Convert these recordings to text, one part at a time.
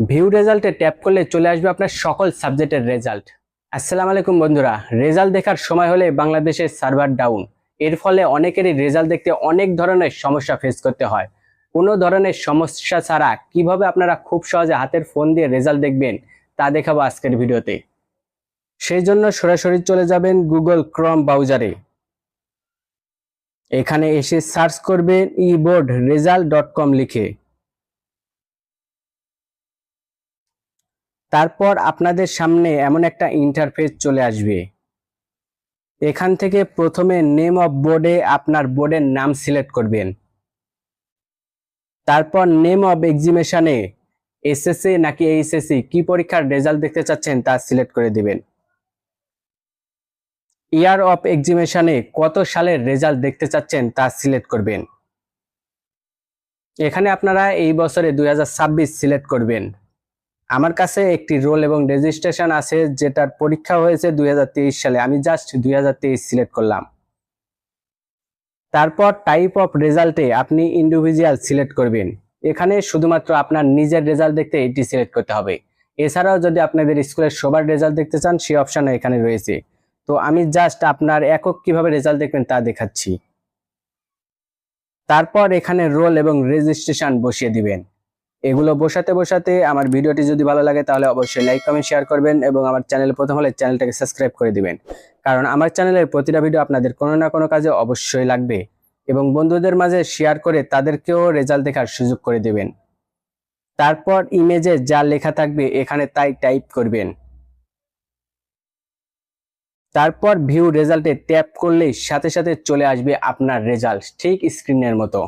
View রেজাল্টে tap করলে চলে আসবে আপনার সকল সাবজেক্টের রেজাল্ট। আসসালামু আলাইকুম বন্ধুরা, রেজাল্ট দেখার সময় হলে বাংলাদেশের সার্ভার ডাউন। এর ফলে অনেকেরই রেজাল্ট দেখতে অনেক ধরনের সমস্যা ফেস করতে হয়। কোনো ধরনের সমস্যা ছাড়া কিভাবে আপনারা খুব সহজে হাতের ফোন দিয়ে রেজাল্ট দেখবেন তা দেখাবো আজকের ভিডিওতে। সেই জন্য সরাসরি চলে যাবেন গুগল ক্রোম ব্রাউজারে। এখানে এসে সার্চ করবেন eboardresult.com লিখে। তারপর আপনাদের সামনে এমন একটা ইন্টারফেস চলে আসবে। এখান থেকে প্রথমে নেম অফ বোর্ডে আপনার বোর্ডের নাম সিলেক্ট করবেন। তারপর নেম অফ এক্সামিনেশনে এসএসসি নাকি এইচএসসি কি পরীক্ষার রেজাল্ট দেখতে চাচ্ছেন তা সিলেক্ট করে দিবেন। ইয়ার অফ এক্সামিনেশনে কত সালের রেজাল্ট দেখতে চাচ্ছেন তা সিলেক্ট করবেন। এখানে আপনারা এই বছরে 2026 সিলেক্ট করবেন। আমার কাছে একটি রোল এবং রেজিস্ট্রেশন আছে যেটার পরীক্ষা হয়েছে 2023 সালে, আমি জাস্ট 2023 সিলেক্ট করলাম। তারপর টাইপ অফ রেজাল্টে আপনি ইন্ডিভিজুয়াল সিলেক্ট করবেন। এখানে শুধুমাত্র আপনার নিজের রেজাল্ট দেখতে এটি সিলেক্ট করতে হবে। এছাড়াও যদি আপনাদের স্কুলের সবার রেজাল্ট দেখতে চান সেই অপশন এখানে রয়েছে। তো আমি জাস্ট আপনার একক কিভাবে রেজাল্ট দেখবেন তা দেখাচ্ছি। তারপর এখানে রোল এবং রেজিস্ট্রেশন বসিয়ে দিবেন। এগুলো বসাতে বসাতে আমার ভিডিওটি যদি ভালো লাগে তাহলে অবশ্যই লাইক কমেন্ট শেয়ার করবেন এবং আমার চ্যানেলে প্রথম হলে চ্যানেলটাকে সাবস্ক্রাইব করে দিবেন, কারণ আমার চ্যানেলের প্রতিটা ভিডিও আপনাদের কোনো না কোনো কাজে অবশ্যই লাগবে। এবং বন্ধুদের মাঝে শেয়ার করে তাদেরকেও রেজাল্ট দেখার সুযোগ করে দিবেন। তারপর ইমেজে যা লেখা থাকবে এখানে তাই টাইপ করবেন। তারপর ভিউ রেজাল্টে ট্যাপ করলেই সাথে সাথে চলে আসবে আপনার রেজাল্ট ঠিক স্ক্রিনের মতো।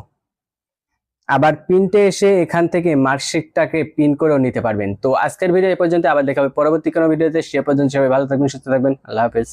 আবার প্রিন্টে এসে এখান থেকে মার্কশিটটাকে প্রিন্ট করেও নিতে পারবেন। তো আজকের ভিডিও এই পর্যন্ত, আবার দেখা হবে পরবর্তী কোনো ভিডিওতে। সে পর্যন্ত সবাই ভালো থাকবেন, সুস্থ থাকবেন। আল্লাহ হাফেজ।